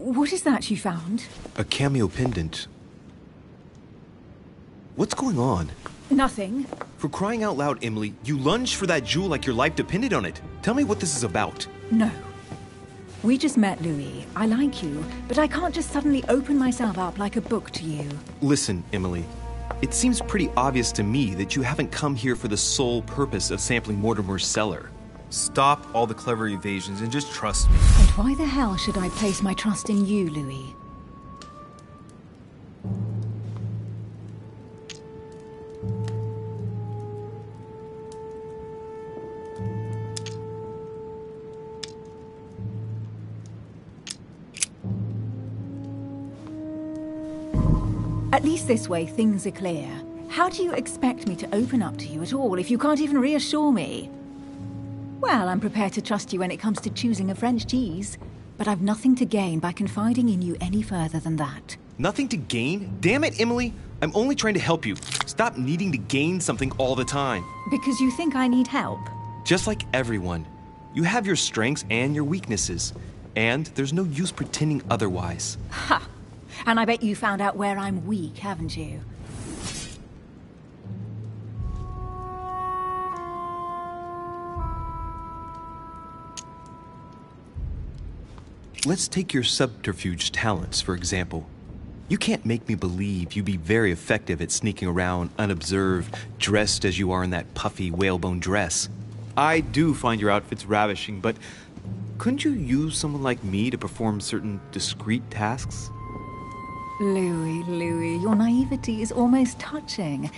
What is that you found? A cameo pendant. What's going on? Nothing. For crying out loud, Emily, you lunged for that jewel like your life depended on it. Tell me what this is about. No. We just met, Louis. I like you, but I can't just suddenly open myself up like a book to you. Listen, Emily. It seems pretty obvious to me that you haven't come here for the sole purpose of sampling Mortimer's cellar. Stop all the clever evasions and just trust me. And why the hell should I place my trust in you, Louis? At least this way, things are clear. How do you expect me to open up to you at all if you can't even reassure me? Well, I'm prepared to trust you when it comes to choosing a French cheese, but I've nothing to gain by confiding in you any further than that. Nothing to gain? Damn it, Emily! I'm only trying to help you. Stop needing to gain something all the time. Because you think I need help? Just like everyone. You have your strengths and your weaknesses. And there's no use pretending otherwise. Ha! And I bet you found out where I'm weak, haven't you? Let's take your subterfuge talents, for example. You can't make me believe you'd be very effective at sneaking around unobserved, dressed as you are in that puffy whalebone dress. I do find your outfits ravishing, but couldn't you use someone like me to perform certain discreet tasks? Louis, your naivety is almost touching.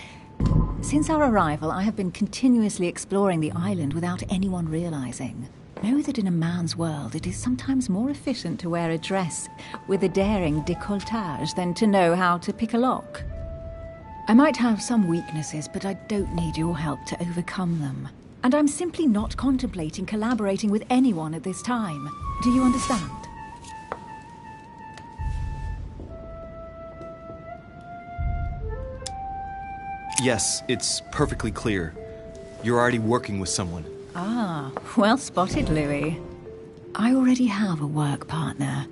Since our arrival, I have been continuously exploring the island without anyone realizing. Know that in a man's world, it is sometimes more efficient to wear a dress with a daring décolletage than to know how to pick a lock. I might have some weaknesses, but I don't need your help to overcome them. And I'm simply not contemplating collaborating with anyone at this time. Do you understand? Yes, it's perfectly clear. You're already working with someone. Ah, well spotted, Louis. I already have a work partner.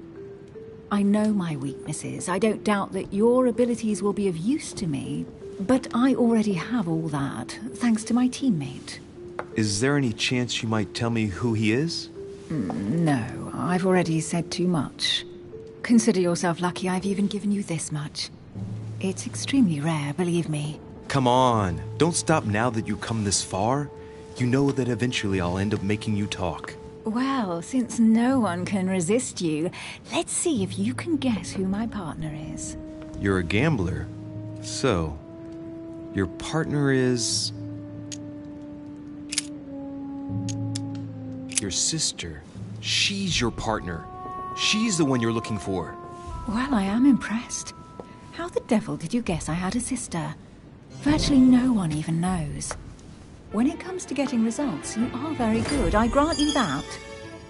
I know my weaknesses. I don't doubt that your abilities will be of use to me, but I already have all that, thanks to my teammate. Is there any chance you might tell me who he is? No, I've already said too much. Consider yourself lucky I've even given you this much. It's extremely rare, believe me. Come on, don't stop now that you've come this far. You know that eventually I'll end up making you talk. Well, since no one can resist you, let's see if you can guess who my partner is. You're a gambler. So, your partner is... your sister. She's your partner. She's the one you're looking for. Well, I am impressed. How the devil did you guess I had a sister? Virtually no one even knows. When it comes to getting results, you are very good, I grant you that.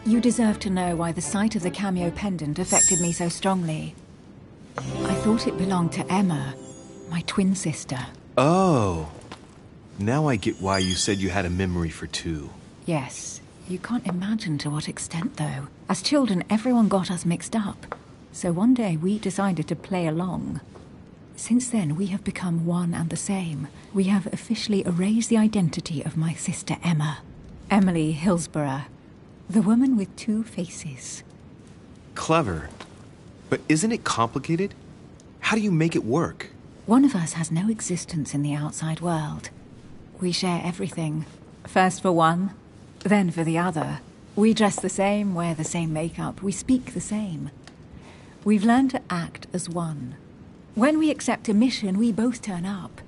You deserve to know why the sight of the cameo pendant affected me so strongly. I thought it belonged to Emma, my twin sister. Oh. Now I get why you said you had a memory for two. Yes. You can't imagine to what extent, though. As children, everyone got us mixed up. So one day we decided to play along. Since then, we have become one and the same. We have officially erased the identity of my sister Emma. Emily Hillsborough. The woman with two faces. Clever. But isn't it complicated? How do you make it work? One of us has no existence in the outside world. We share everything. First for one, then for the other. We dress the same, wear the same makeup, we speak the same. We've learned to act as one. When we accept a mission, we both turn up.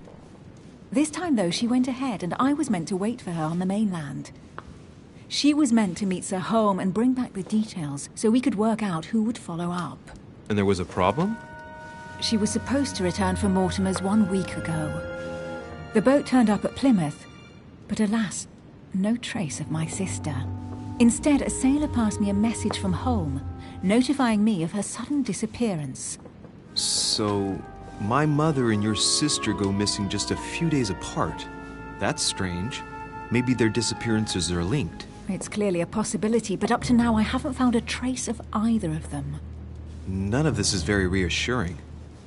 This time, though, she went ahead, and I was meant to wait for her on the mainland. She was meant to meet Sir Home and bring back the details, so we could work out who would follow up. And there was a problem? She was supposed to return from Mortimer's 1 week ago. The boat turned up at Plymouth, but alas, no trace of my sister. Instead, a sailor passed me a message from home, notifying me of her sudden disappearance. So, my mother and your sister go missing just a few days apart. That's strange. Maybe their disappearances are linked. It's clearly a possibility, but up to now I haven't found a trace of either of them. None of this is very reassuring.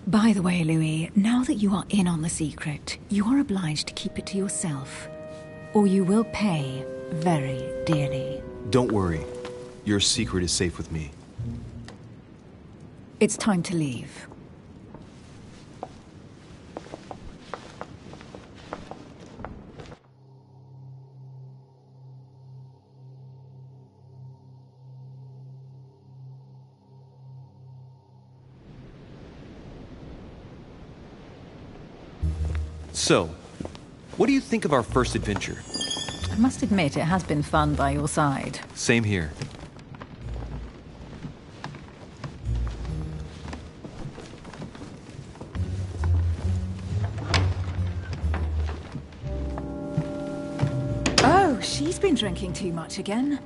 By the way, Louis, now that you are in on the secret, you are obliged to keep it to yourself, or you will pay very dearly. Don't worry. Your secret is safe with me. It's time to leave. So, what do you think of our first adventure? I must admit, it has been fun by your side. Same here. Oh, she's been drinking too much again.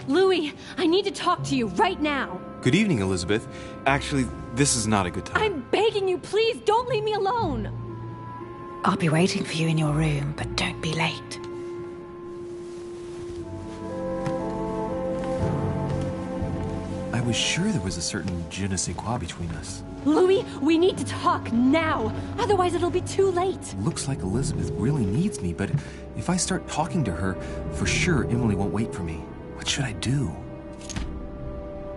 Louis, I need to talk to you right now. Good evening, Elizabeth. Actually, this is not a good time. I'm begging you, please don't leave me alone. I'll be waiting for you in your room, but don't be late. I was sure there was a certain je ne sais quoi between us. Louis, we need to talk now. Otherwise, it'll be too late. Looks like Elizabeth really needs me, but if I start talking to her, for sure Emily won't wait for me. What should I do?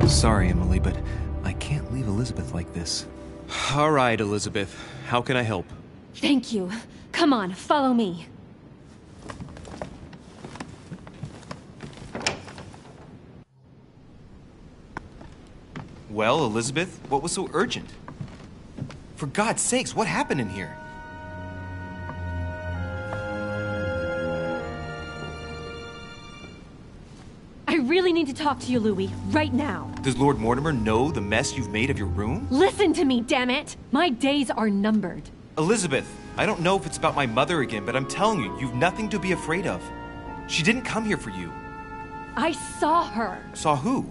Sorry, Emily, but I can't leave Elizabeth like this. All right, Elizabeth. How can I help? Thank you. Come on, follow me. Well, Elizabeth, what was so urgent? For God's sakes, what happened in here? I really need to talk to you, Louis, right now. Does Lord Mortimer know the mess you've made of your room? Listen to me, damn it! My days are numbered. Elizabeth, I don't know if it's about my mother again, but I'm telling you, you've nothing to be afraid of. She didn't come here for you. I saw her. Saw who?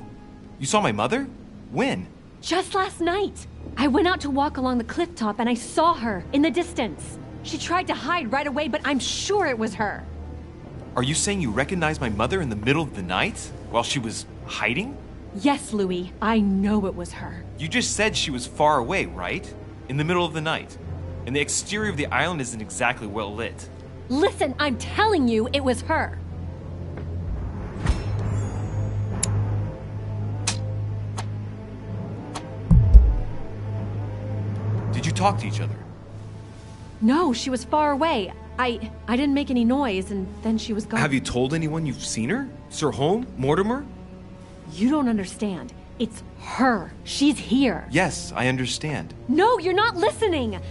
You saw my mother? When? Just last night. I went out to walk along the cliff top and I saw her in the distance. She tried to hide right away, but I'm sure it was her. Are you saying you recognized my mother in the middle of the night while she was hiding? Yes, Louis, I know it was her. You just said she was far away, right? In the middle of the night. And the exterior of the island isn't exactly well lit. Listen, I'm telling you it was her. Did you talk to each other? No, she was far away. I didn't make any noise, and then she was gone. Have you told anyone you've seen her? Sir Holm? Mortimer? You don't understand. It's her. She's here. Yes, I understand. No, you're not listening.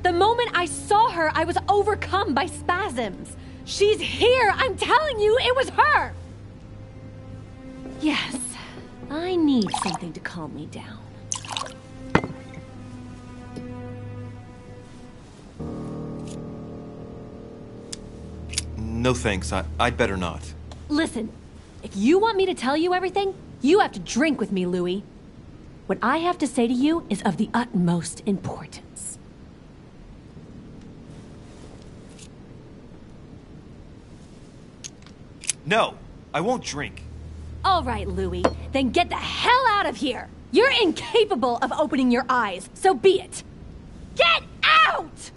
The moment I saw her, I was overcome by spasms. She's here. I'm telling you, it was her. Yes, I need something to calm me down. No thanks, I'd better not. Listen, if you want me to tell you everything, you have to drink with me, Louis. What I have to say to you is of the utmost importance. No, I won't drink. All right, Louis, then get the hell out of here. You're incapable of opening your eyes, so be it. Get out!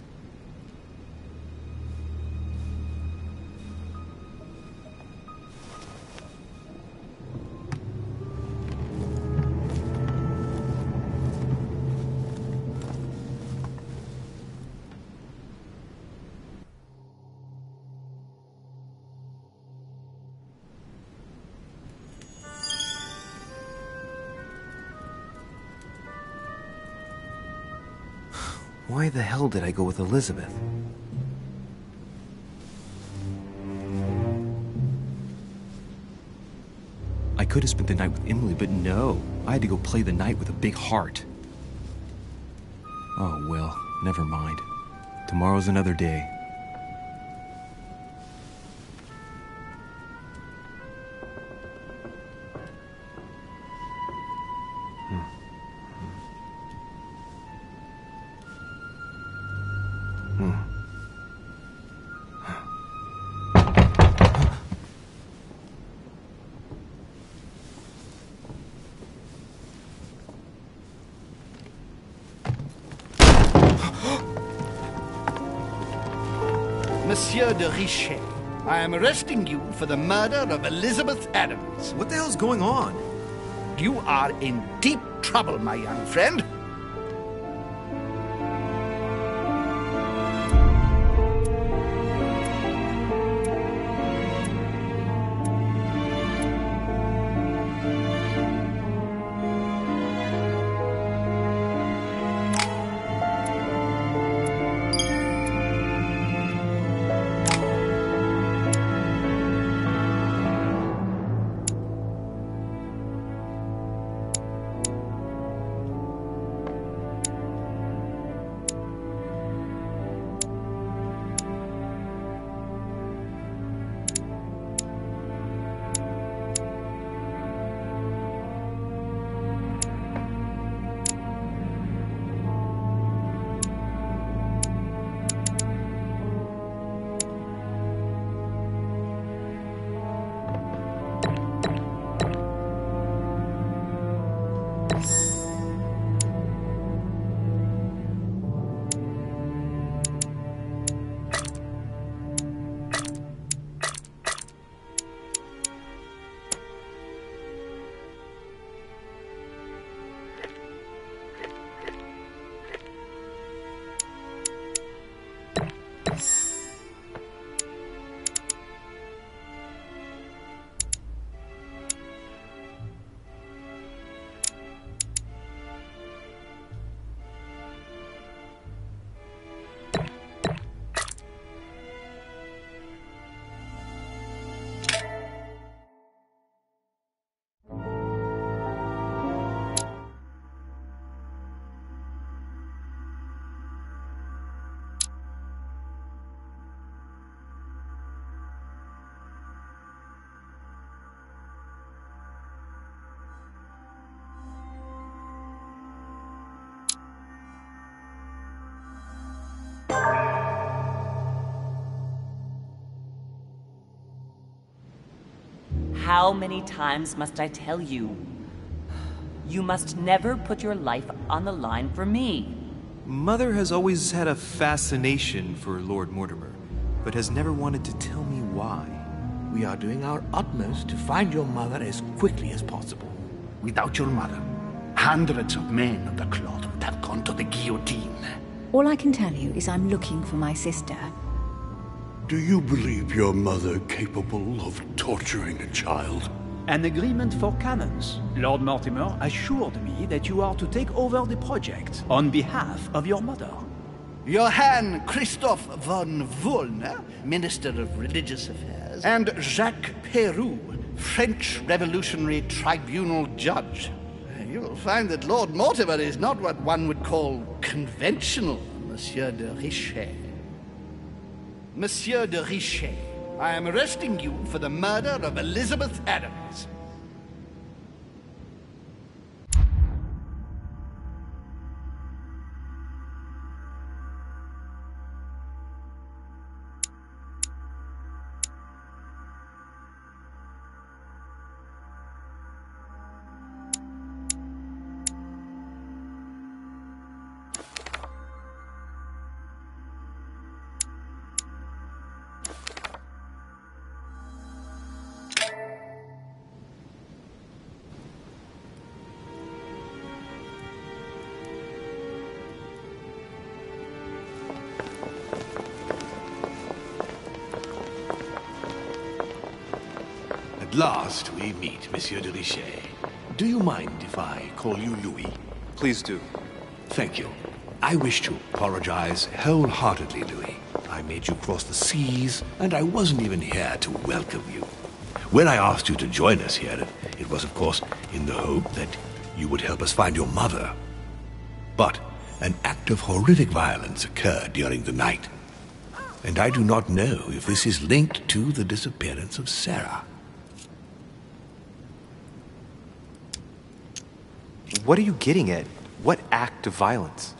Why the hell did I go with Elizabeth? I could have spent the night with Emily, but no. I had to go play the night with a big heart. Oh, well, never mind. Tomorrow's another day. Monsieur de Richet, I am arresting you for the murder of Elizabeth Adams. What the hell's going on? You are in deep trouble, my young friend. How many times must I tell you? You must never put your life on the line for me. Mother has always had a fascination for Lord Mortimer, but has never wanted to tell me why. We are doing our utmost to find your mother as quickly as possible. Without your mother, hundreds of men of the cloth would have gone to the guillotine. All I can tell you is I'm looking for my sister. Do you believe your mother capable of torturing a child? An agreement for cannons. Lord Mortimer assured me that you are to take over the project on behalf of your mother. Johann Christoph von Wollner, Minister of Religious Affairs, and Jacques Peroux, French Revolutionary Tribunal Judge. You will find that Lord Mortimer is not what one would call conventional, Monsieur de Richet. Monsieur de Richet, I am arresting you for the murder of Elizabeth Adams. At last we meet, Monsieur de Richet. Do you mind if I call you Louis? Please do. Thank you. I wish to apologize wholeheartedly, Louis. I made you cross the seas, and I wasn't even here to welcome you. When I asked you to join us here, it was, of course, in the hope that you would help us find your mother. But an act of horrific violence occurred during the night, and I do not know if this is linked to the disappearance of Sarah. What are you getting at? What act of violence?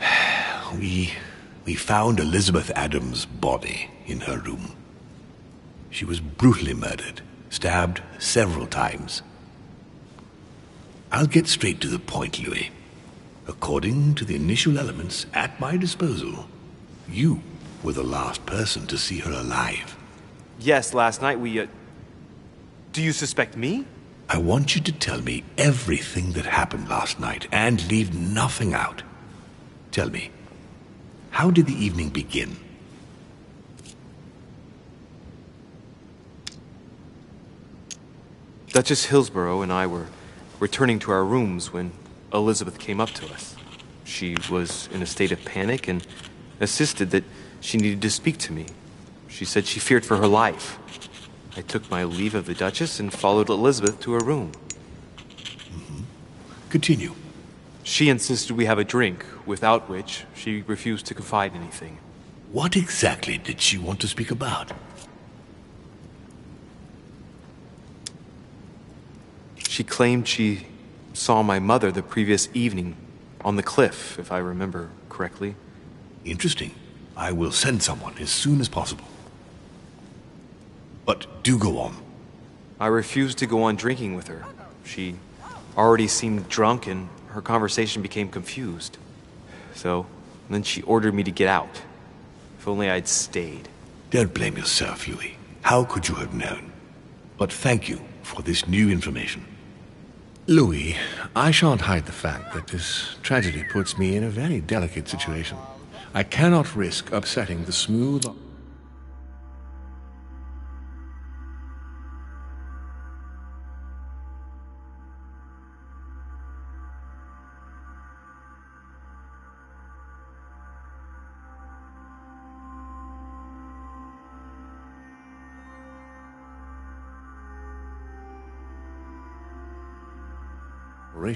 We found Elizabeth Adams' body in her room. She was brutally murdered, stabbed several times. I'll get straight to the point, Louis. According to the initial elements at my disposal, you were the last person to see her alive. Yes, last night we, Do you suspect me? I want you to tell me everything that happened last night, and leave nothing out. Tell me, how did the evening begin? Duchess Hillsborough and I were returning to our rooms when Elizabeth came up to us. She was in a state of panic and insisted that she needed to speak to me. She said she feared for her life. I took my leave of the Duchess and followed Elizabeth to her room. Continue. She insisted we have a drink, without which she refused to confide anything. What exactly did she want to speak about? She claimed she saw my mother the previous evening on the cliff, if I remember correctly. Interesting. I will send someone as soon as possible. But do go on. I refused to go on drinking with her. She already seemed drunk and her conversation became confused. So, then she ordered me to get out. If only I'd stayed. Don't blame yourself, Louis. How could you have known? But thank you for this new information. Louis, I shan't hide the fact that this tragedy puts me in a very delicate situation. I cannot risk upsetting the smooth...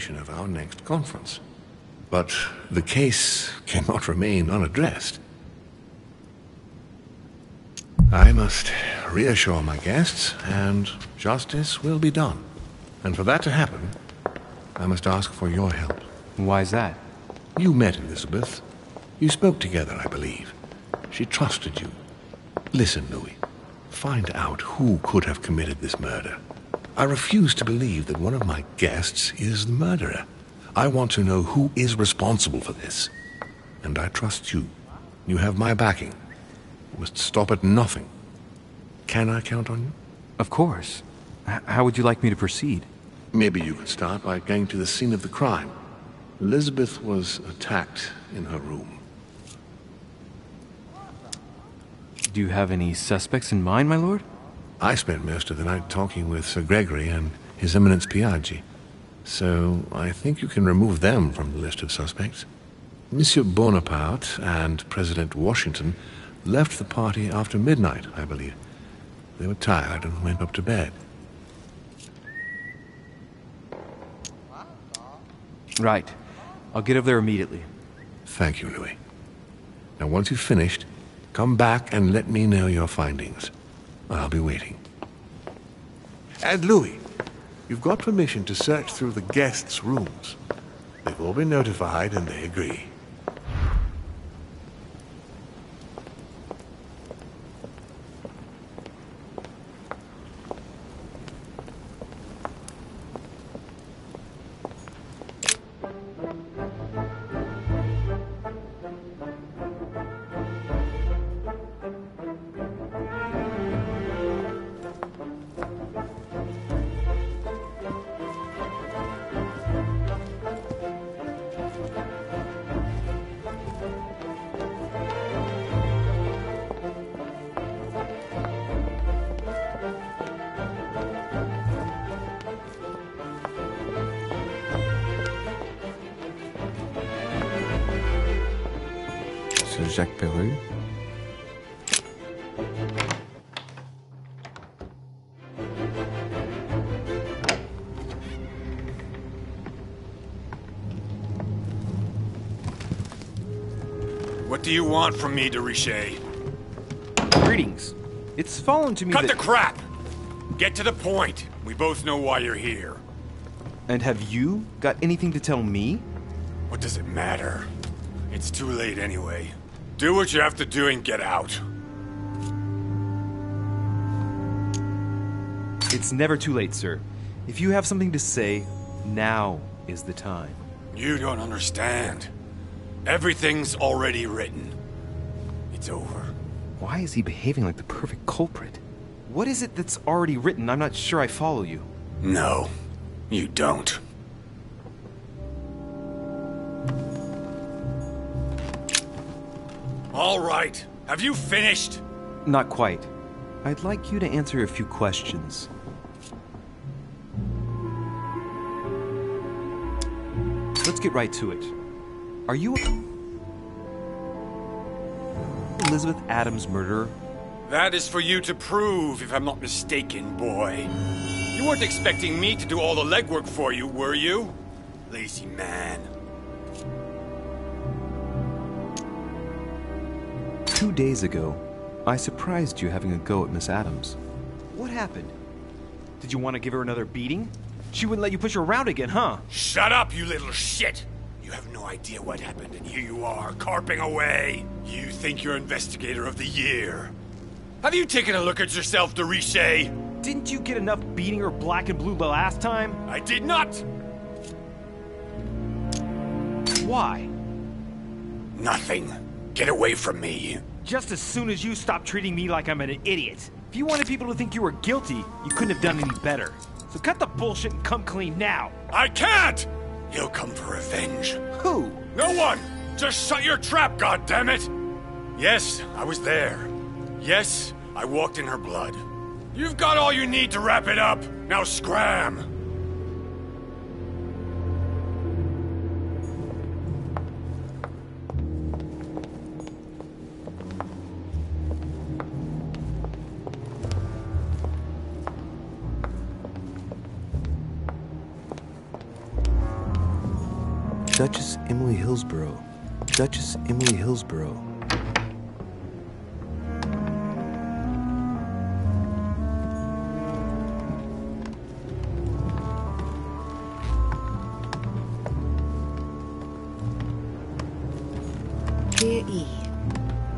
of our next conference. But the case cannot remain unaddressed. I must reassure my guests, and justice will be done. And for that to happen, I must ask for your help. Why is that? You met Elizabeth. You spoke together, I believe. She trusted you. Listen, Louis. Find out who could have committed this murder. I refuse to believe that one of my guests is the murderer. I want to know who is responsible for this. And I trust you. You have my backing. You must stop at nothing. Can I count on you? Of course. How would you like me to proceed? Maybe you could start by going to the scene of the crime. Elizabeth was attacked in her room. Do you have any suspects in mind, my lord? I spent most of the night talking with Sir Gregory and His Eminence Piaggi, so I think you can remove them from the list of suspects. Monsieur Bonaparte and President Washington left the party after midnight, I believe. They were tired and went up to bed. Right. I'll get over there immediately. Thank you, Louis. Now, once you've finished, come back and let me know your findings. I'll be waiting. And Louis, you've got permission to search through the guests' rooms. They've all been notified and they agree. Jacques Peru. What do you want from me, de Richet? Greetings. It's fallen to me Cut that... the crap! Get to the point. We both know why you're here. And have you got anything to tell me? What does it matter? It's too late anyway. Do what you have to do and get out. It's never too late, sir. If you have something to say, now is the time. You don't understand. Everything's already written. It's over. Why is he behaving like the perfect culprit? What is it that's already written? I'm not sure I follow you. No, you don't. All right, have you finished? Not quite. I'd like you to answer a few questions. Let's get right to it. Are you Elizabeth Adams' murderer? That is for you to prove, if I'm not mistaken, boy. You weren't expecting me to do all the legwork for you, were you? Lazy man. 2 days ago, I surprised you having a go at Miss Adams. What happened? Did you want to give her another beating? She wouldn't let you push her around again, huh? Shut up, you little shit! You have no idea what happened, and here you are, carping away. You think you're Investigator of the Year. Have you taken a look at yourself, Dorishe? Didn't you get enough beating her black and blue the last time? I did not! Why? Nothing. Get away from me. Just as soon as you stop treating me like I'm an idiot. If you wanted people to think you were guilty, you couldn't have done any better. So cut the bullshit and come clean now. I can't! He'll come for revenge. Who? No one! Just shut your trap, goddammit! Yes, I was there. Yes, I walked in her blood. You've got all you need to wrap it up. Now scram! Duchess Emily Hillsborough. Duchess Emily Hillsborough. Dear E,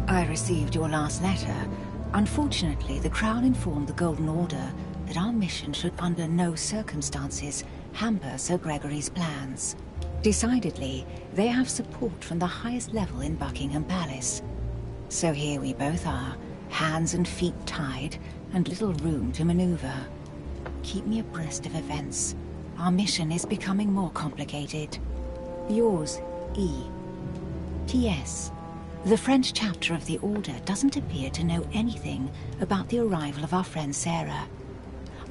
I received your last letter. Unfortunately, the Crown informed the Golden Order that our mission should under no circumstances hamper Sir Gregory's plans. Decidedly, they have support from the highest level in Buckingham Palace. So here we both are, hands and feet tied, and little room to maneuver. Keep me abreast of events. Our mission is becoming more complicated. Yours, E. T.S. The French chapter of the Order doesn't appear to know anything about the arrival of our friend Sarah.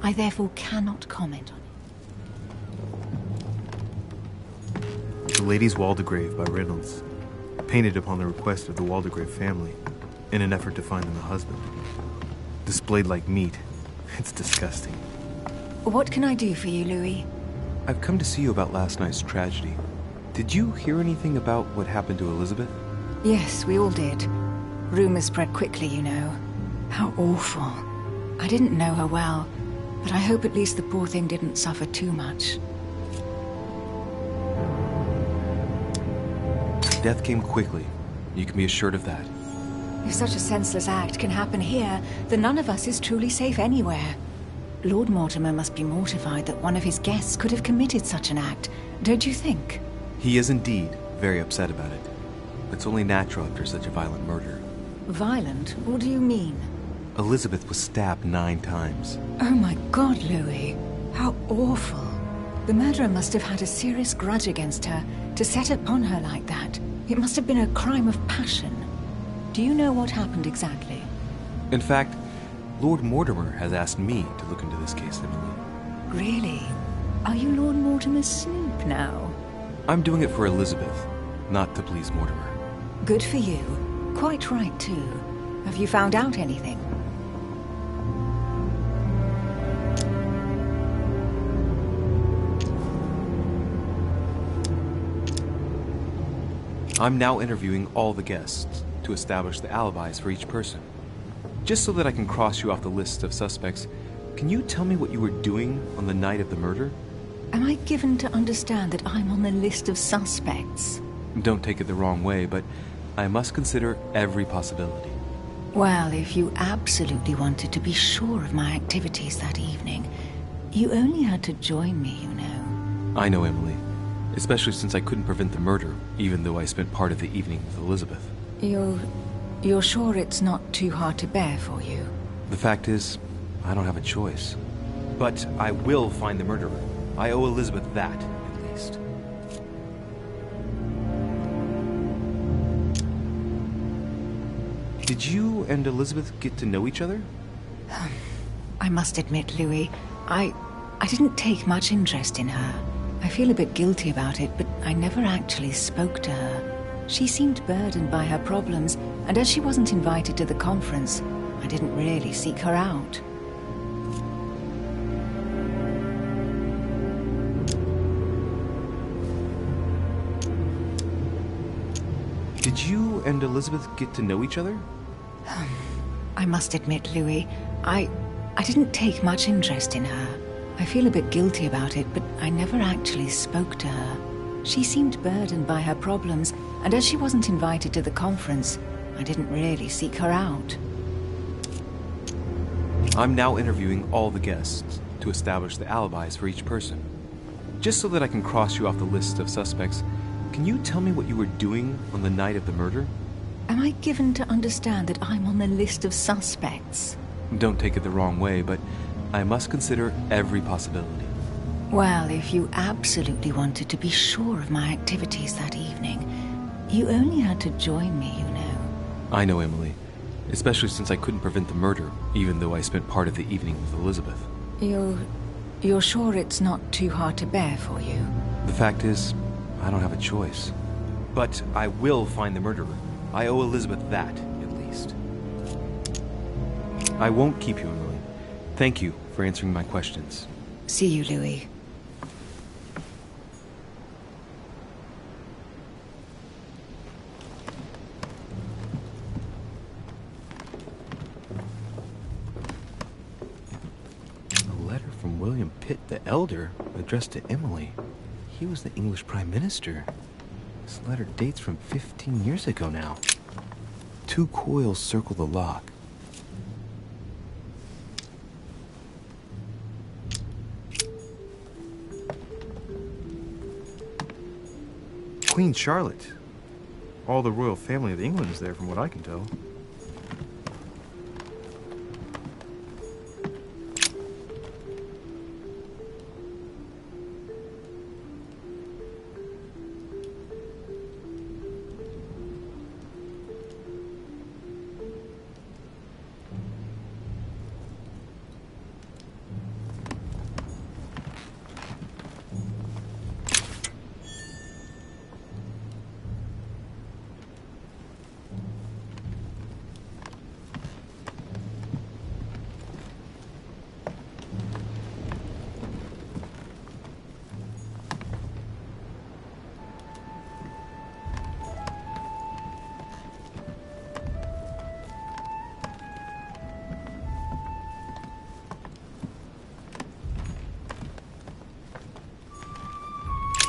I therefore cannot comment on it. The Lady's Waldegrave by Reynolds, painted upon the request of the Waldegrave family, in an effort to find them a husband. Displayed like meat. It's disgusting. What can I do for you, Louis? I've come to see you about last night's tragedy. Did you hear anything about what happened to Elizabeth? Yes, we all did. Rumors spread quickly, you know. How awful. I didn't know her well, but I hope at least the poor thing didn't suffer too much. Death came quickly. You can be assured of that. If such a senseless act can happen here, then none of us is truly safe anywhere. Lord Mortimer must be mortified that one of his guests could have committed such an act, don't you think? He is indeed very upset about it. It's only natural after such a violent murder. Violent? What do you mean? Elizabeth was stabbed 9 times. Oh my God, Louis. How awful. The murderer must have had a serious grudge against her to set upon her like that. It must have been a crime of passion. Do you know what happened exactly? In fact, Lord Mortimer has asked me to look into this case, Emily. Really? Are you Lord Mortimer's snoop now? I'm doing it for Elizabeth, not to please Mortimer. Good for you. Quite right, too. Have you found out anything? I'm now interviewing all the guests to establish the alibis for each person. Just so that I can cross you off the list of suspects, can you tell me what you were doing on the night of the murder? Am I given to understand that I'm on the list of suspects? Don't take it the wrong way, but I must consider every possibility. Well, if you absolutely wanted to be sure of my activities that evening, you only had to join me, you know. I know, Emily. Especially since I couldn't prevent the murder, even though I spent part of the evening with Elizabeth. You'll You're sure it's not too hard to bear for you? The fact is, I don't have a choice. But I will find the murderer. I owe Elizabeth that, at least. Did you and Elizabeth get to know each other? I must admit, Louis, I didn't take much interest in her. I feel a bit guilty about it, but I never actually spoke to her. She seemed burdened by her problems, and as she wasn't invited to the conference, I didn't really seek her out. Did you and Elizabeth get to know each other? I must admit, Louis, I didn't take much interest in her. I feel a bit guilty about it, but I never actually spoke to her. She seemed burdened by her problems, and as she wasn't invited to the conference, I didn't really seek her out. I'm now interviewing all the guests to establish the alibis for each person. Just so that I can cross you off the list of suspects, can you tell me what you were doing on the night of the murder? Am I given to understand that I'm on the list of suspects? Don't take it the wrong way, but I must consider every possibility. Well, if you absolutely wanted to be sure of my activities that evening, you only had to join me, you know. I know, Emily. Especially since I couldn't prevent the murder, even though I spent part of the evening with Elizabeth. You're sure it's not too hard to bear for you? The fact is, I don't have a choice. But I will find the murderer. I owe Elizabeth that, at least. I won't keep you, Emily. Thank you for answering my questions. See you, Louis. A letter from William Pitt the Elder, addressed to Emily. He was the English Prime Minister. This letter dates from 15 years ago now. 2 coils circle the lock. Queen Charlotte. All the royal family of England is there, from what I can tell.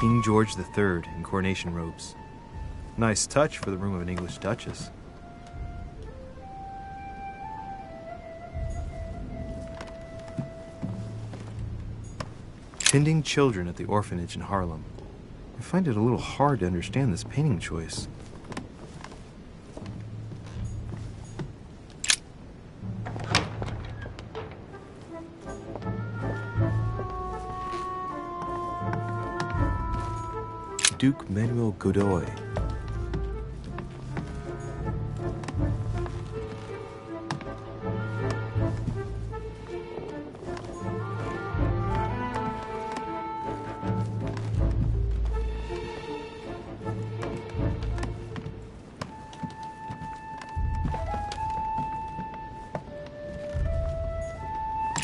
King George III in coronation robes. Nice touch for the room of an English duchess. Tending children at the orphanage in Harlem. I find it a little hard to understand this painting choice. Duke Manuel Godoy.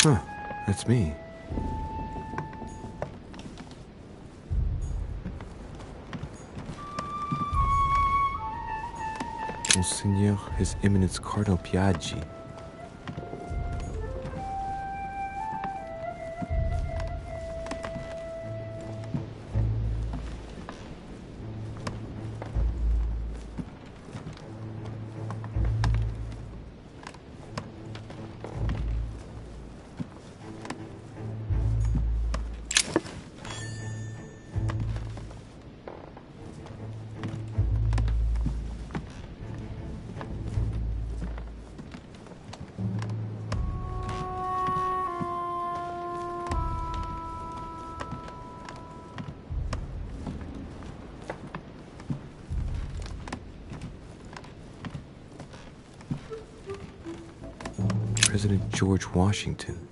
Huh, that's me. Monseigneur His Eminence Cardinal Piaggi. President George Washington.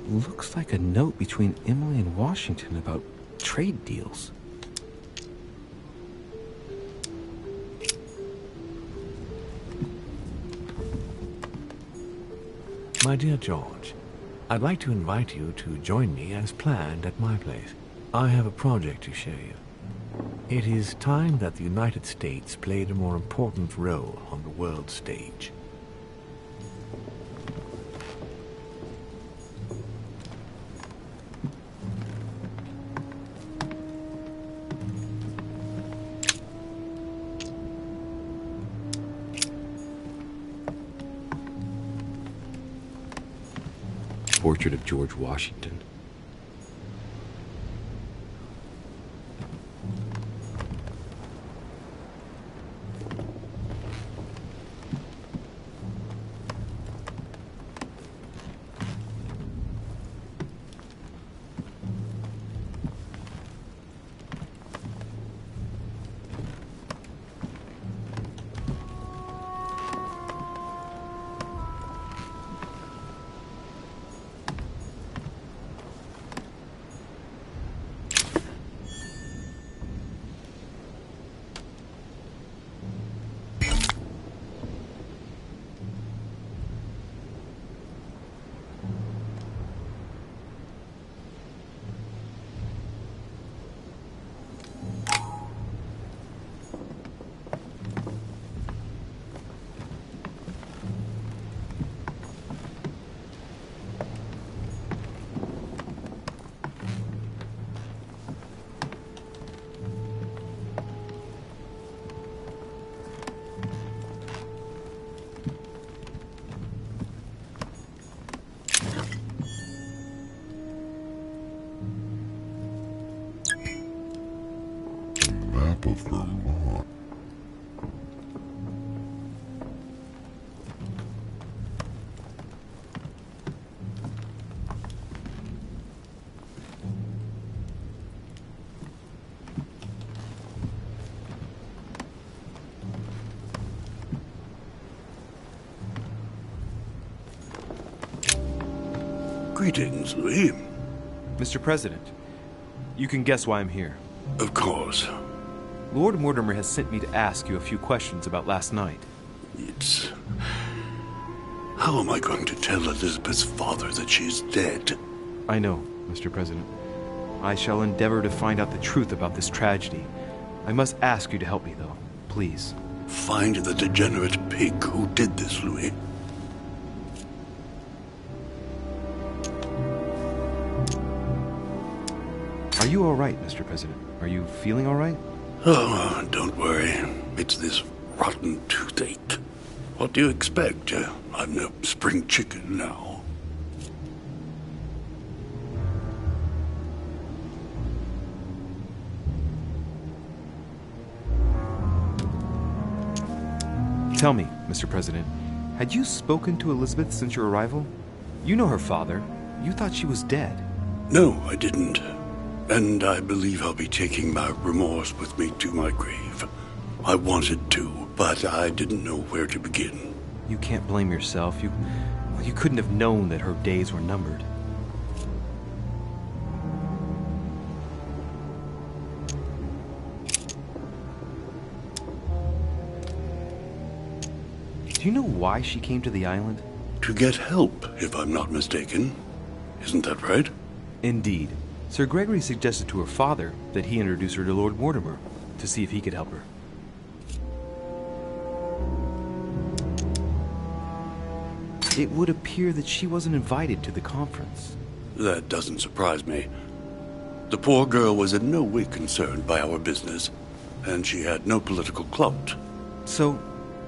Looks like a note between Emily and Washington about trade deals. My dear George, I'd like to invite you to join me as planned at my place. I have a project to show you. It is time that the United States played a more important role on the world stage. Portrait of George Washington. Map of Vermont. Greetings, Louis. Mr. President, you can guess why I'm here. Of course. Lord Mortimer has sent me to ask you a few questions about last night. It's... How am I going to tell Elizabeth's father that she's dead? I know, Mr. President. I shall endeavor to find out the truth about this tragedy. I must ask you to help me, though. Please. Find the degenerate pig who did this, Louis. Are you all right, Mr. President? Are you feeling all right? Oh, don't worry. It's this rotten toothache. What do you expect? I'm no spring chicken now. Tell me, Mr. President, had you spoken to Elizabeth since your arrival? You know her father. You thought she was dead. No, I didn't. And I believe I'll be taking my remorse with me to my grave. I wanted to, but I didn't know where to begin. You can't blame yourself. You couldn't have known that her days were numbered. Do you know why she came to the island? To get help, if I'm not mistaken. Isn't that right? Indeed. Sir Gregory suggested to her father that he introduce her to Lord Mortimer to see if he could help her. It would appear that she wasn't invited to the conference. That doesn't surprise me. The poor girl was in no way concerned by our business, and she had no political clout. So,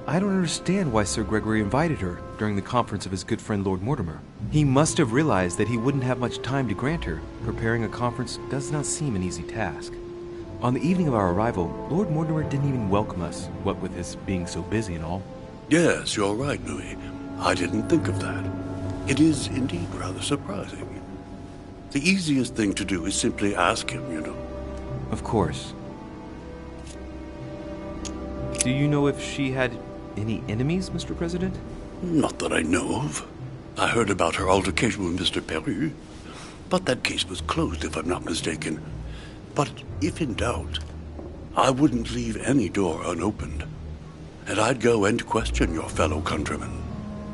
I don't understand why Sir Gregory invited her during the conference of his good friend Lord Mortimer. He must have realized that he wouldn't have much time to grant her. Preparing a conference does not seem an easy task. On the evening of our arrival, Lord Mortimer didn't even welcome us, what with his being so busy and all. Yes, you're right, Louis. I didn't think of that. It is indeed rather surprising. The easiest thing to do is simply ask him, you know. Of course. Do you know if she had any enemies, Mr. President? Not that I know of. I heard about her altercation with Mr. Peru, but that case was closed, if I'm not mistaken. But if in doubt, I wouldn't leave any door unopened. And I'd go and question your fellow countrymen.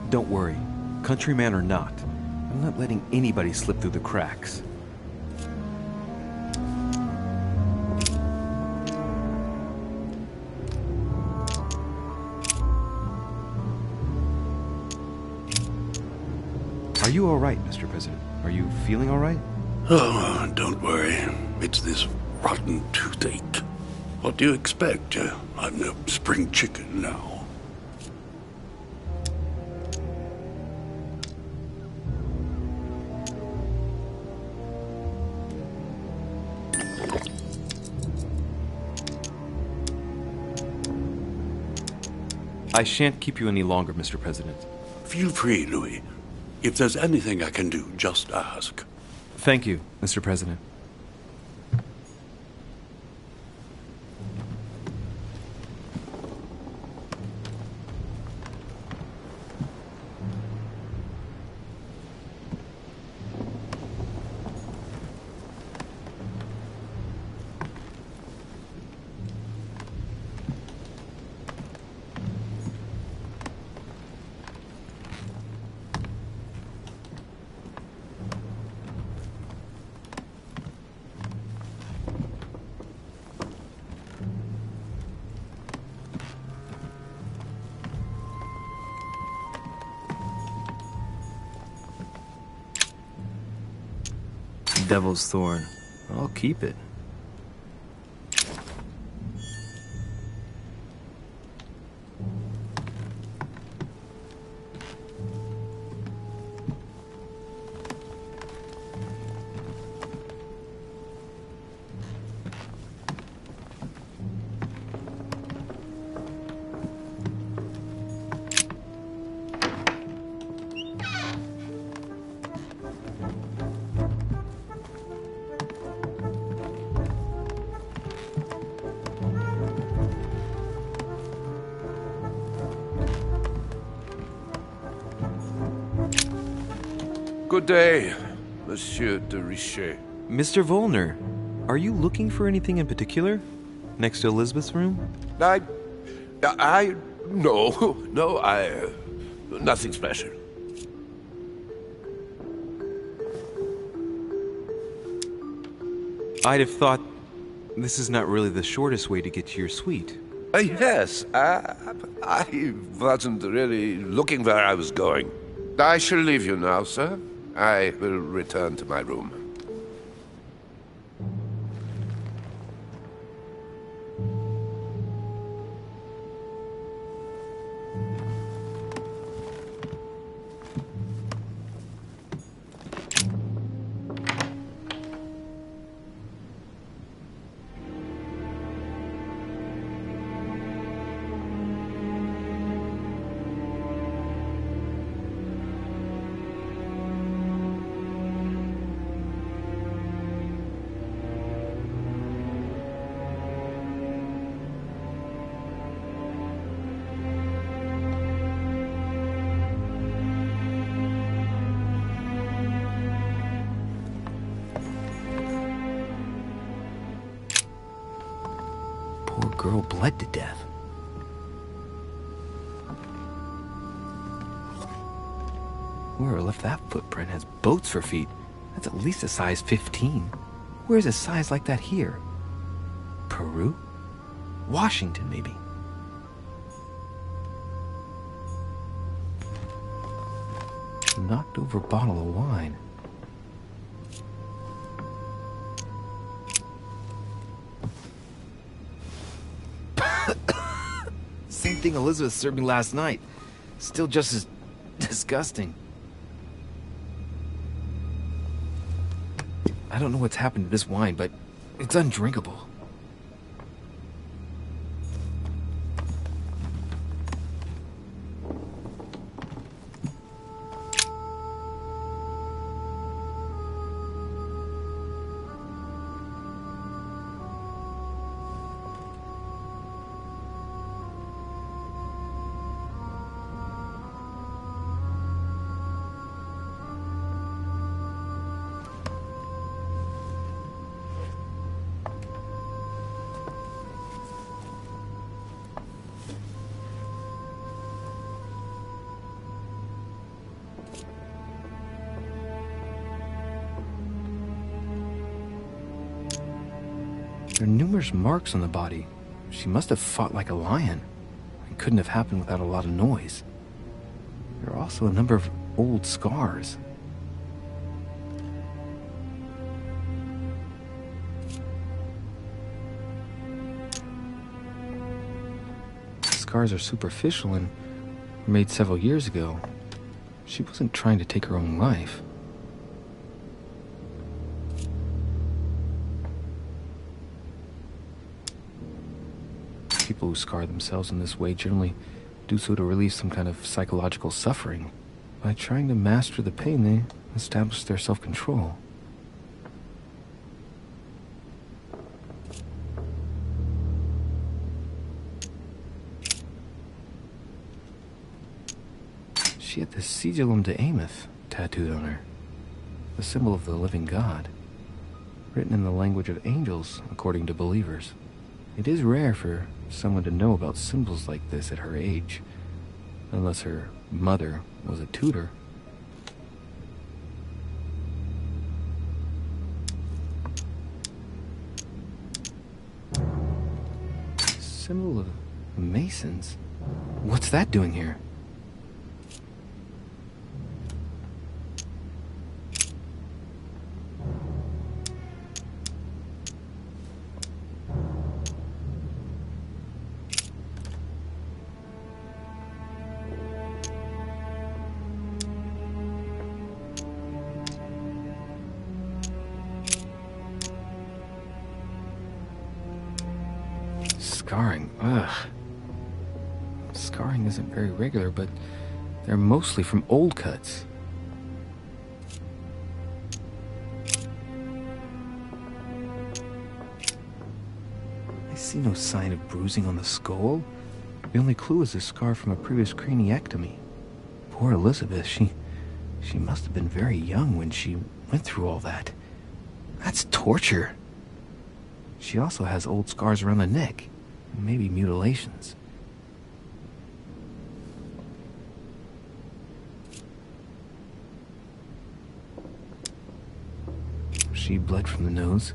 Don't worry. Countryman or not, I'm not letting anybody slip through the cracks. Are you all right, Mr. President? Are you feeling all right? Oh, don't worry. It's this rotten toothache. What do you expect? I'm no spring chicken now. I shan't keep you any longer, Mr. President. Feel free, Louis. If there's anything I can do, just ask. Thank you, Mr. President. Devil's Thorn. I'll keep it. Good day, Monsieur de Richet. Mr. Volner, are you looking for anything in particular? Next to Elizabeth's room? Nothing special. I'd have thought this is not really the shortest way to get to your suite. Yes, I wasn't really looking where I was going. I shall leave you now, sir. I will return to my room. Poor girl bled to death. Whoever left that footprint has boats for feet. That's at least a size 15. Where's a size like that here? Peru? Washington, maybe. Knocked over bottle of wine. St. thing Elizabeth served me last night. Still just as disgusting. I don't know what's happened to this wine, but it's undrinkable. There are numerous marks on the body. She must have fought like a lion. It couldn't have happened without a lot of noise. There are also a number of old scars. The scars are superficial and were made several years ago. She wasn't trying to take her own life. People who scar themselves in this way generally do so to relieve some kind of psychological suffering. By trying to master the pain, they establish their self-control. She had the zapamti-ime tattooed on her, the symbol of the living God, written in the language of angels, according to believers. It is rare for someone to know about symbols like this at her age, unless her mother was a tutor. Symbol of Masons? What's that doing here? Scarring, ugh. Scarring isn't very regular, but they're mostly from old cuts. I see no sign of bruising on the skull. The only clue is a scar from a previous craniectomy. Poor Elizabeth, she must have been very young when she went through all that. That's torture. She also has old scars around the neck. Maybe mutilations. She bled from the nose.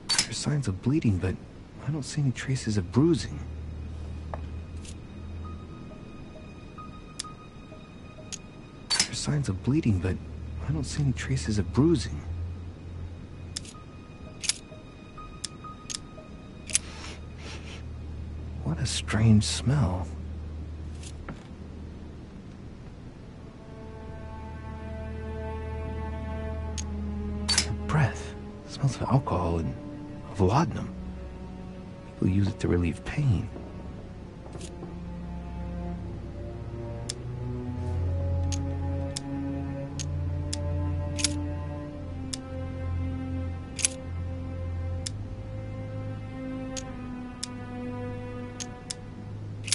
There are signs of bleeding, but I don't see any traces of bruising. There are signs of bleeding, but I don't see any traces of bruising. What a strange smell. Her breath smells of alcohol and of laudanum. People use it to relieve pain.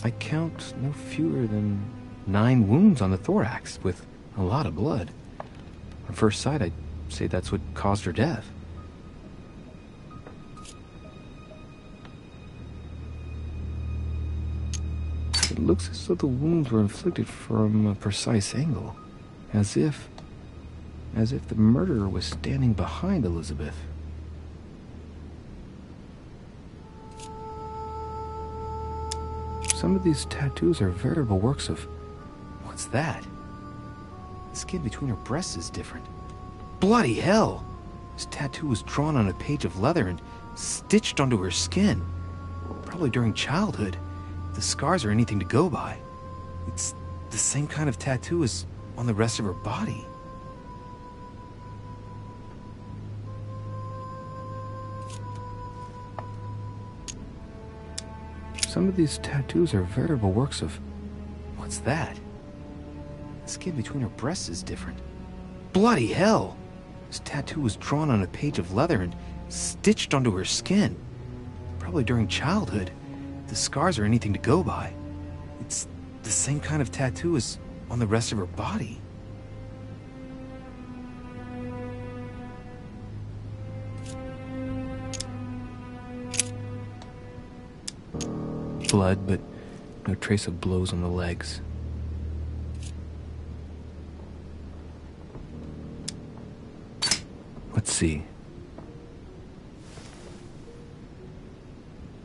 I count no fewer than 9 wounds on the thorax, with a lot of blood. On first sight, I'd say that's what caused her death. It looks as though the wounds were inflicted from a precise angle, as if the murderer was standing behind Elizabeth. Some of these tattoos are veritable works of... What's that? The skin between her breasts is different. Bloody hell! This tattoo was drawn on a page of leather and stitched onto her skin. Probably during childhood. If the scars are anything to go by, it's the same kind of tattoo as on the rest of her body. Some of these tattoos are veritable works of... What's that? The skin between her breasts is different. Bloody hell! This tattoo was drawn on a page of leather and stitched onto her skin. Probably during childhood. If the scars are anything to go by, it's the same kind of tattoo as on the rest of her body. Blood, but no trace of blows on the legs. Let's see.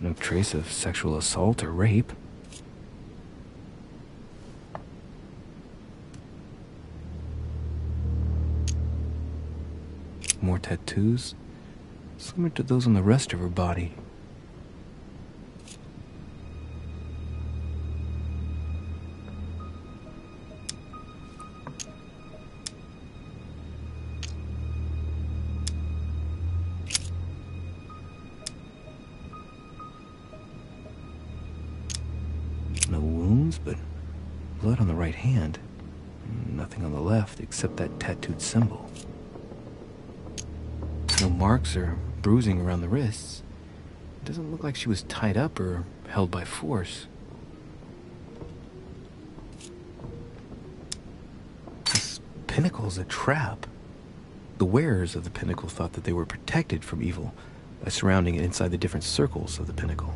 No trace of sexual assault or rape. More tattoos, similar to those on the rest of her body. No wounds, but blood on the right hand. Nothing on the left except that tattooed symbol. No marks or bruising around the wrists. It doesn't look like she was tied up or held by force. This pinnacle's a trap. The wearers of the pinnacle thought that they were protected from evil by surrounding it inside the different circles of the pinnacle.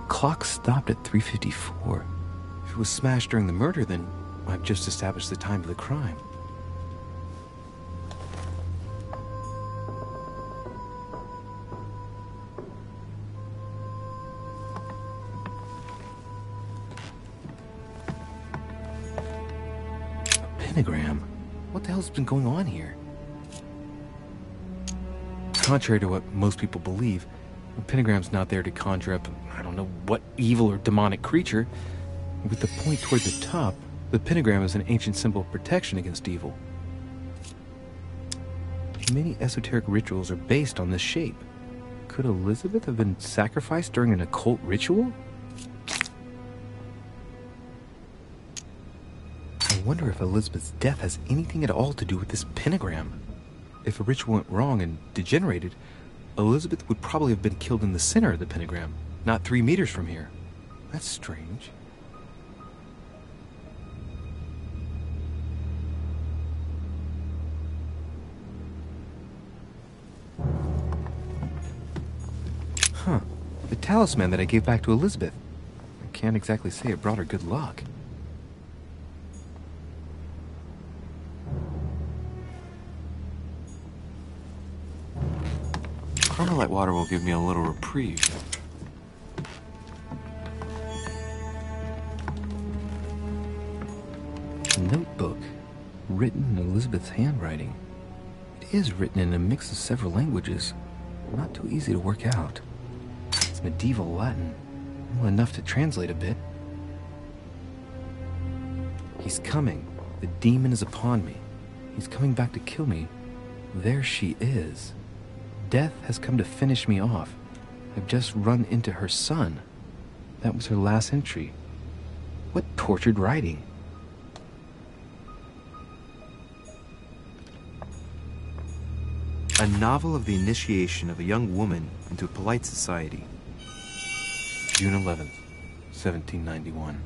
Clock stopped at 3:54. If it was smashed during the murder, then I've just established the time of the crime. A pentagram? What the hell's been going on here? Contrary to what most people believe, the pentagram's not there to conjure up, I don't know what evil or demonic creature. With the point toward the top, the pentagram is an ancient symbol of protection against evil. Many esoteric rituals are based on this shape. Could Elizabeth have been sacrificed during an occult ritual? I wonder if Elizabeth's death has anything at all to do with this pentagram. If a ritual went wrong and degenerated, Elizabeth would probably have been killed in the center of the pentagram, not 3 meters from here. That's strange. Huh. The talisman that I gave back to Elizabeth. I can't exactly say it brought her good luck. Carmelite water will give me a little reprieve. A notebook, written in Elizabeth's handwriting. It is written in a mix of several languages, not too easy to work out. It's medieval Latin, well enough to translate a bit. He's coming. The demon is upon me. He's coming back to kill me. There she is. Death has come to finish me off. I've just run into her son. That was her last entry. What tortured writing. A novel of the initiation of a young woman into polite society. June 11th, 1791.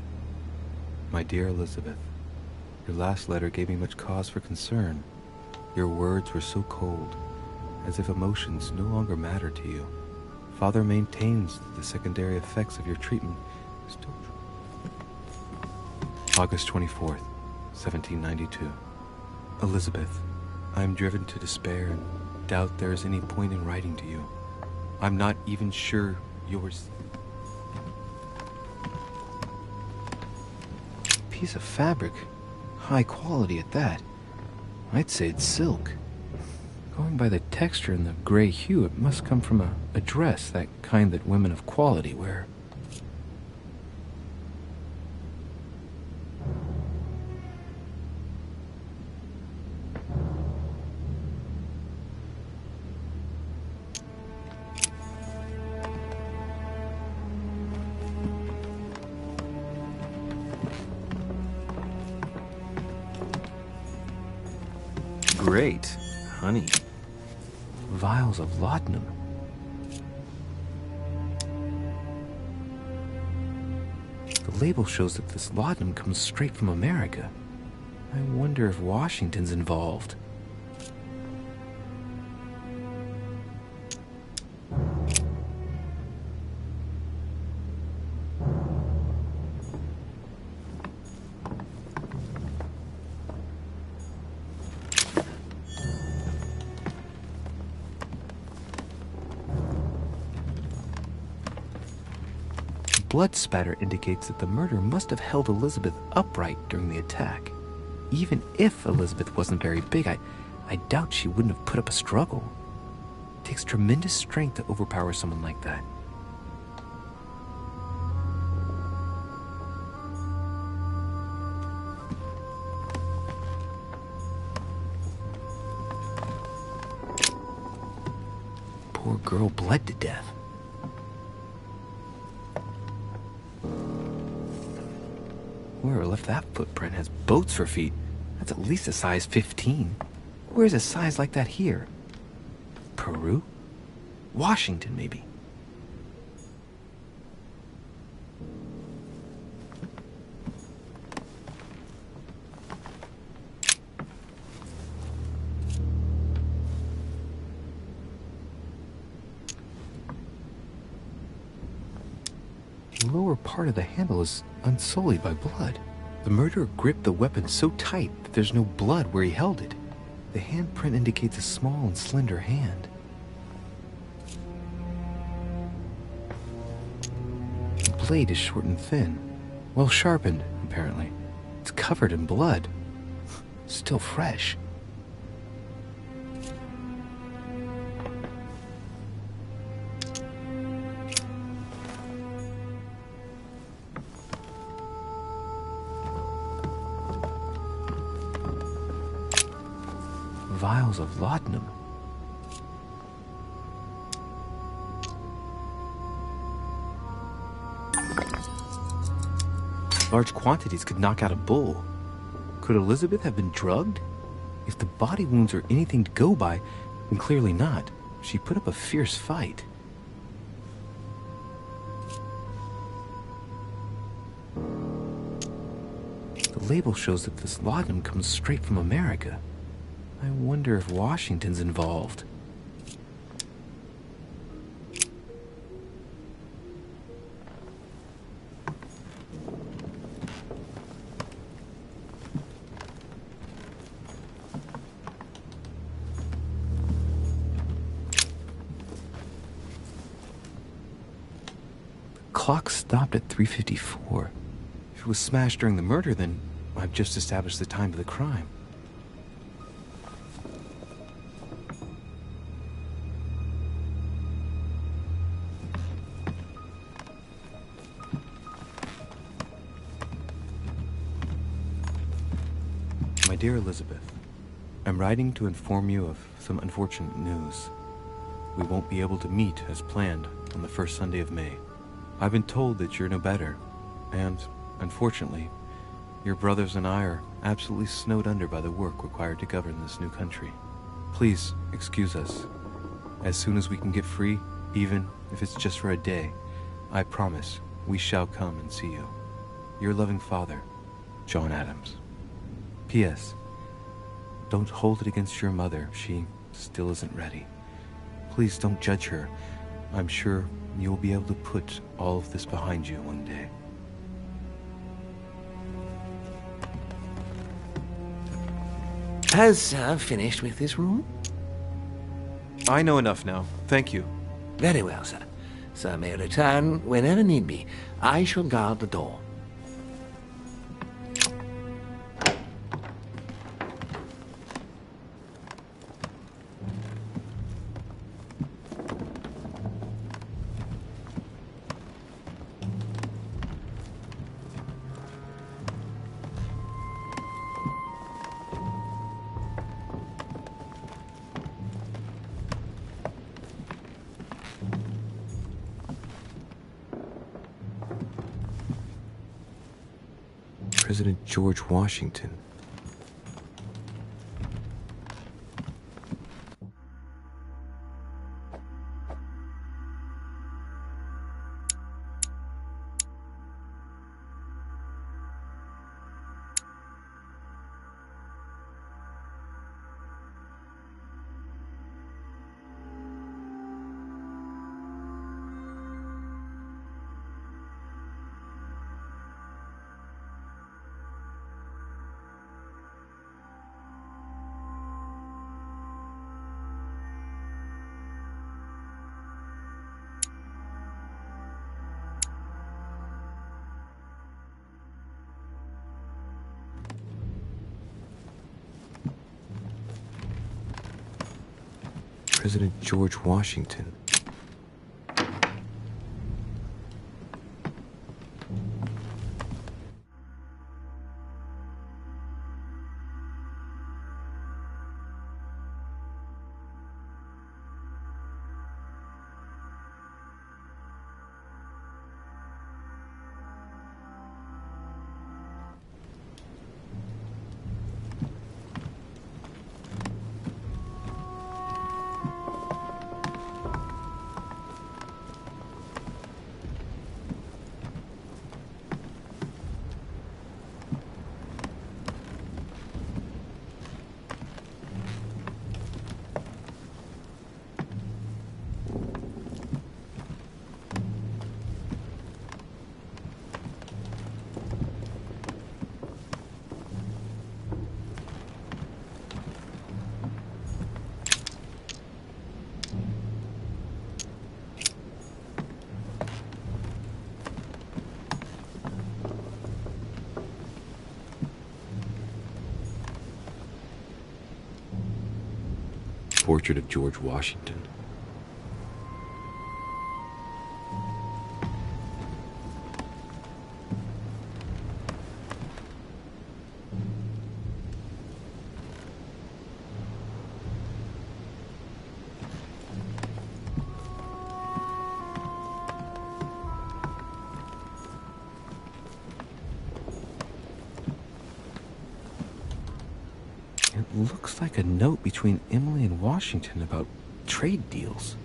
My dear Elizabeth, your last letter gave me much cause for concern. Your words were so cold, as if emotions no longer matter to you. Father maintains that the secondary effects of your treatment still... August 24th, 1792. Elizabeth, I'm driven to despair and doubt there is any point in writing to you. I'm not even sure yours. Piece of fabric. High quality at that. I'd say it's silk. Going by the texture and the gray hue, it must come from a dress, that kind that women of quality wear. Great. Honey. Vials of laudanum. The label shows that this laudanum comes straight from America. I wonder if Washington's involved. Blood spatter indicates that the murderer must have held Elizabeth upright during the attack. Even if Elizabeth wasn't very big, I doubt she wouldn't have put up a struggle. It takes tremendous strength to overpower someone like that. Poor girl bled to death. Whoever left that footprint has boats for feet. That's at least a size 15. Where's a size like that here? Peru? Washington, maybe. The lower part of the handle is unsullied by blood. The murderer gripped the weapon so tight that there's no blood where he held it. The handprint indicates a small and slender hand. The blade is short and thin, well sharpened, apparently. It's covered in blood. Still fresh. Vials of laudanum. Large quantities could knock out a bull. Could Elizabeth have been drugged? If the body wounds are anything to go by, then clearly not. She put up a fierce fight. The label shows that this laudanum comes straight from America. I wonder if Washington's involved. The clock stopped at 3:54. If it was smashed during the murder, then I've just established the time of the crime. My dear Elizabeth, I'm writing to inform you of some unfortunate news. We won't be able to meet as planned on the first Sunday of May. I've been told that you're no better, and, unfortunately, your brothers and I are absolutely snowed under by the work required to govern this new country. Please excuse us. As soon as we can get free, even if it's just for a day, I promise we shall come and see you. Your loving father, John Adams. P.S. Don't hold it against your mother. She still isn't ready. Please don't judge her. I'm sure you'll be able to put all of this behind you one day. Has Sir finished with this room? I know enough now. Thank you. Very well, sir. Sir may return whenever need be. I shall guard the door. President George Washington. President George Washington. Portrait of George Washington. It looks like a note between Emily and Washington about trade deals.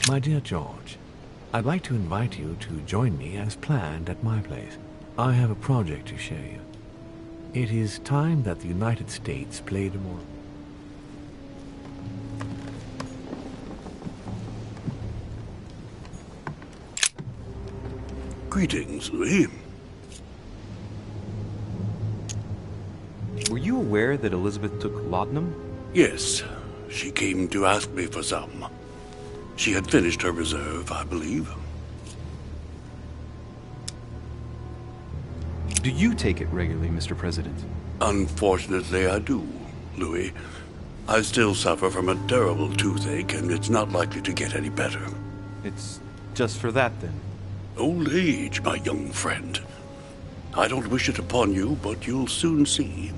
My dear George, I'd like to invite you to join me as planned at my place. I have a project to show you. It is time that the United States played a more... Greetings, Louis. Were you aware that Elizabeth took laudanum? Yes, she came to ask me for some. She had finished her reserve, I believe. Do you take it regularly, Mr. President? Unfortunately, I do, Louis. I still suffer from a terrible toothache, and it's not likely to get any better. It's just for that, then? Old age, my young friend. I don't wish it upon you, but you'll soon see.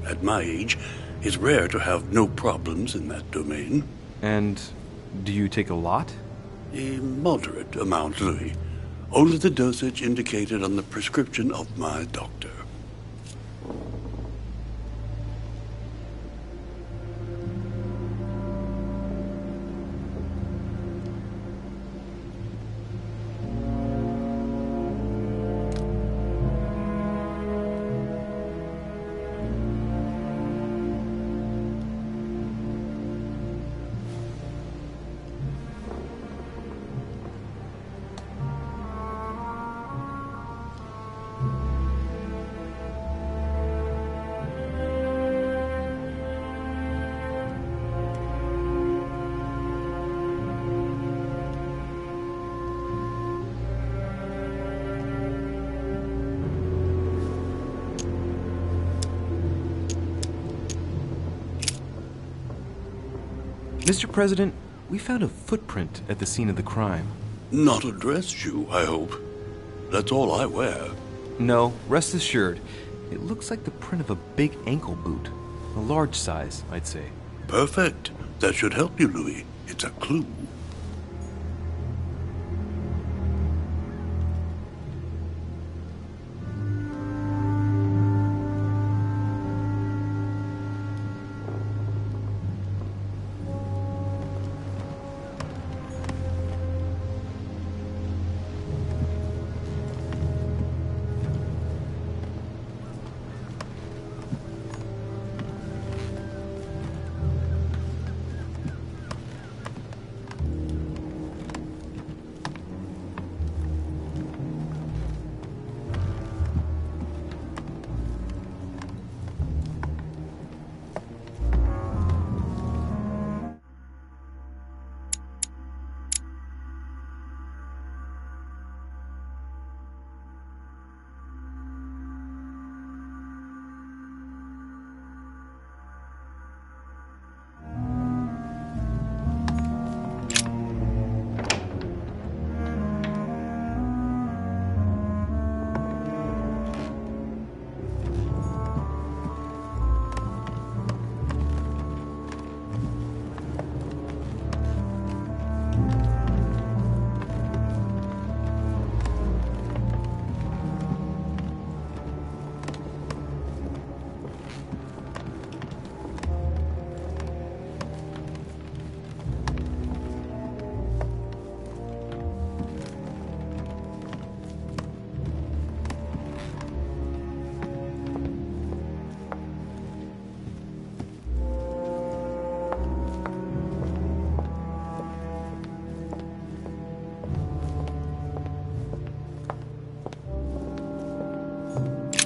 At my age, it's rare to have no problems in that domain. And do you take a lot? A moderate amount, Louis. Only the dosage indicated on the prescription of my doctor. Mr. President, we found a footprint at the scene of the crime. Not a dress shoe, I hope. That's all I wear. No, rest assured. It looks like the print of a big ankle boot. A large size, I'd say. Perfect. That should help you, Louis. It's a clue.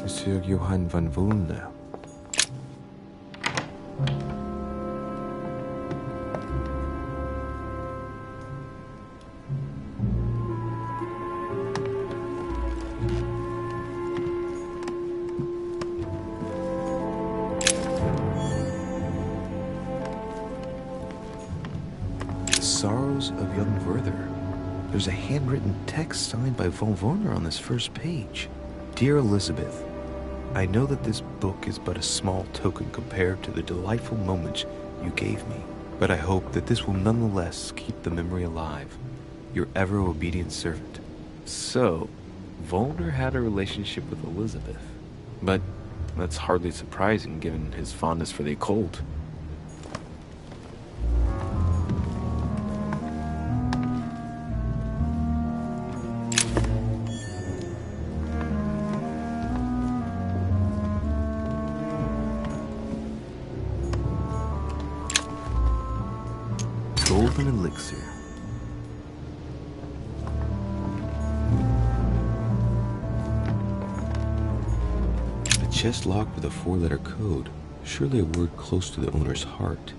Monsieur Johann von Wulner. The Sorrows of Young Werther. There's a handwritten text signed by von Werner on this first page. Dear Elizabeth, I know that this book is but a small token compared to the delightful moments you gave me, but I hope that this will nonetheless keep the memory alive. Your ever-obedient servant. So, Volner had a relationship with Elizabeth. But that's hardly surprising given his fondness for the occult. Golden elixir. A chest locked with a 4-letter code. Surely a word close to the owner's heart.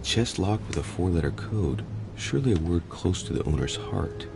chest locked with a 4-letter code. Surely a word close to the owner's heart.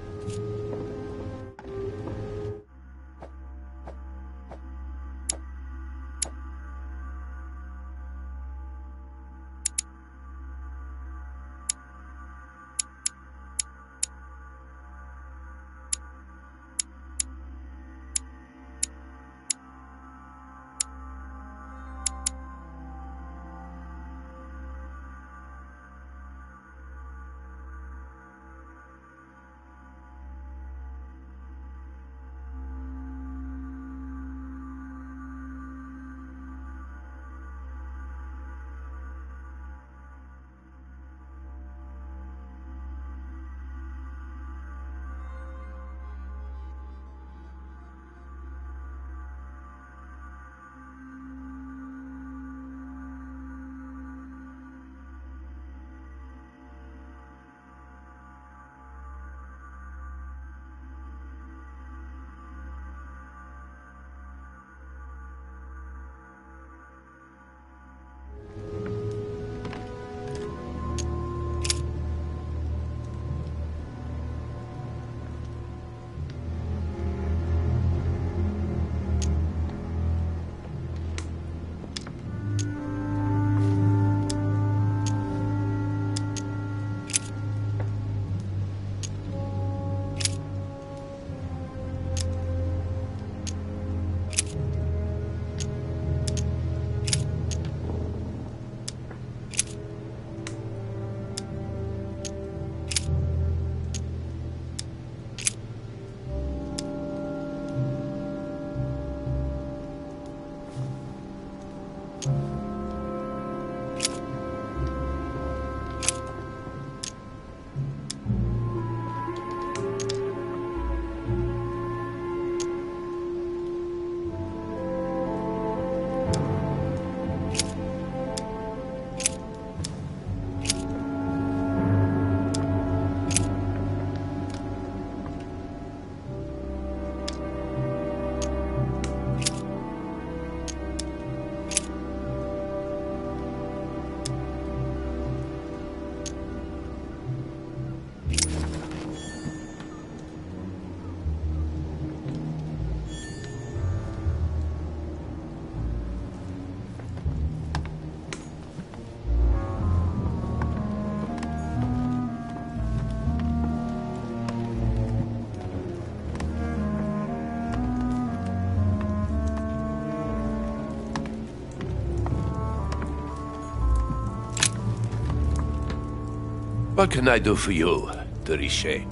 What can I do for you, de Richet?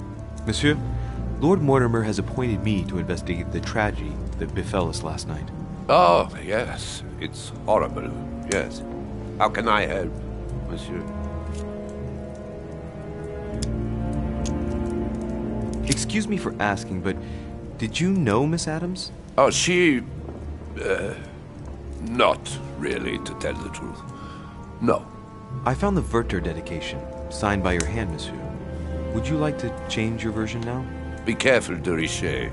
Monsieur, Lord Mortimer has appointed me to investigate the tragedy that befell us last night. Oh, yes. It's horrible. Yes. How can I help, monsieur? Excuse me for asking, but did you know Miss Adams? Oh, she... not really, to tell the truth. No. I found the Werther dedication, signed by your hand, monsieur. Would you like to change your version now? Be careful, de Richet.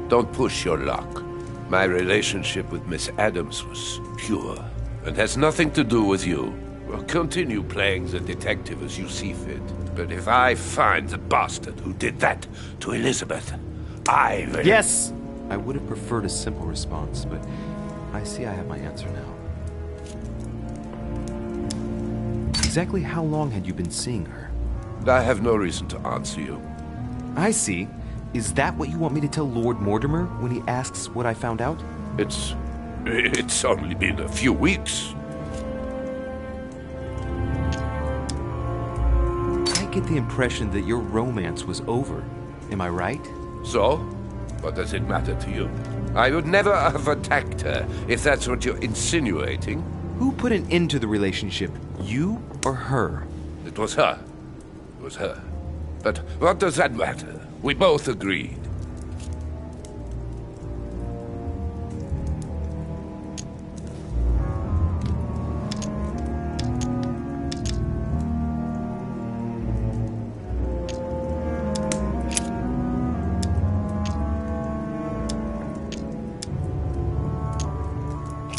Don't push your luck. My relationship with Miss Adams was pure, and has nothing to do with you. Well, continue playing the detective as you see fit. But if I find the bastard who did that to Elizabeth, I will... Yes! I would have preferred a simple response, but I see I have my answer now. Exactly how long had you been seeing her? I have no reason to answer you. I see. Is that what you want me to tell Lord Mortimer when he asks what I found out? It's only been a few weeks. I get the impression that your romance was over. Am I right? So? What does it matter to you? I would never have attacked her, if that's what you're insinuating. Who put an end to the relationship? You or her? It was her. It was her. But what does that matter? We both agreed.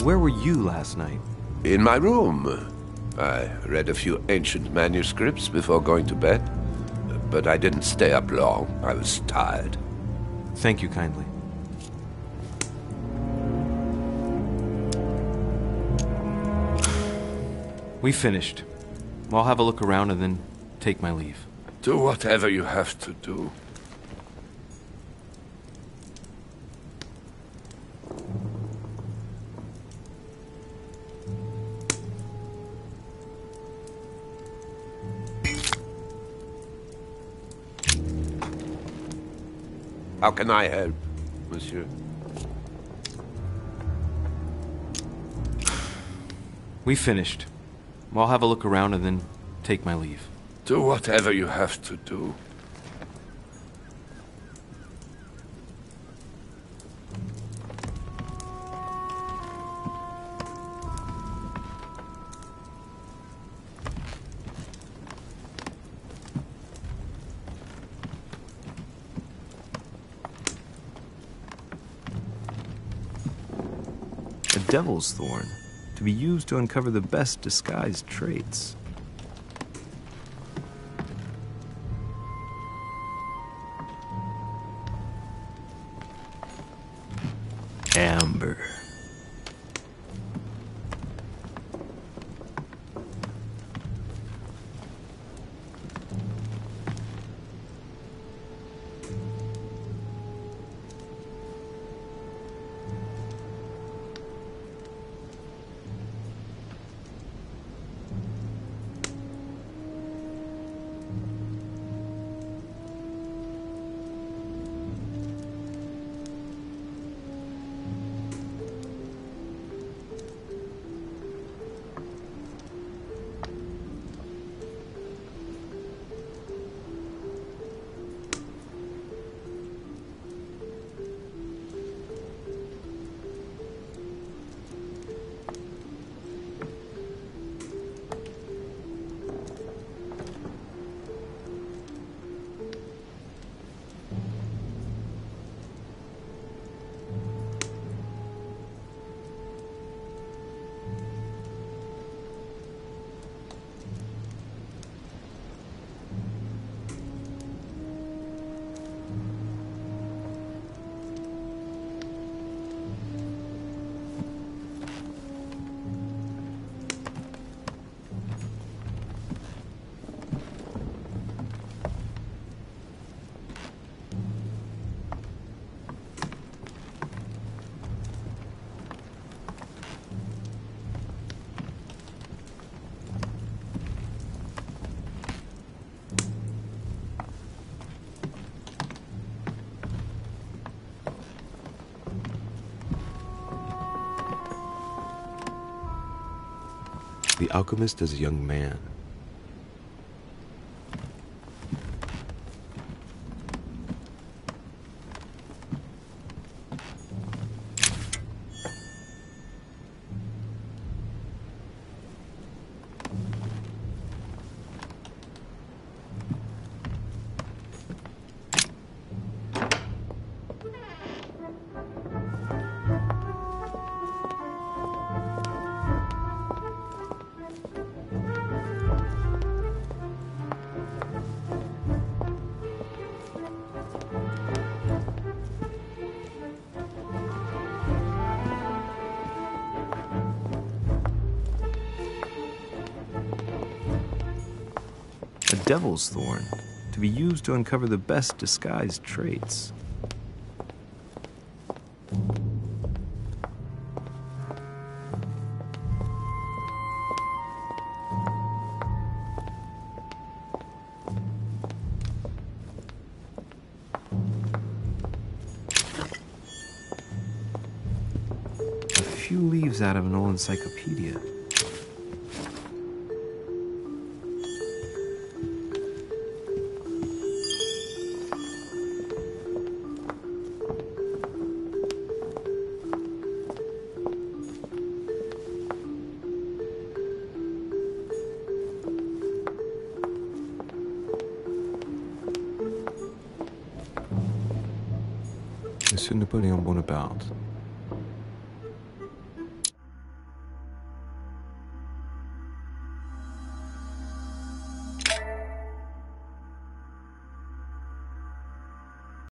Where were you last night? In my room. I read a few ancient manuscripts before going to bed, but I didn't stay up long. I was tired. Thank you kindly. We finished. I'll have a look around and then take my leave. Do whatever you have to do. How can I help, monsieur? We finished. I'll have a look around and then take my leave. Do whatever you have to do. A devil's thorn, to be used to uncover the best disguised traits. Amber. The alchemist is a young man. A devil's thorn, to be used to uncover the best disguised traits. A few leaves out of an old encyclopedia. Monsieur Napoleon Bonaparte,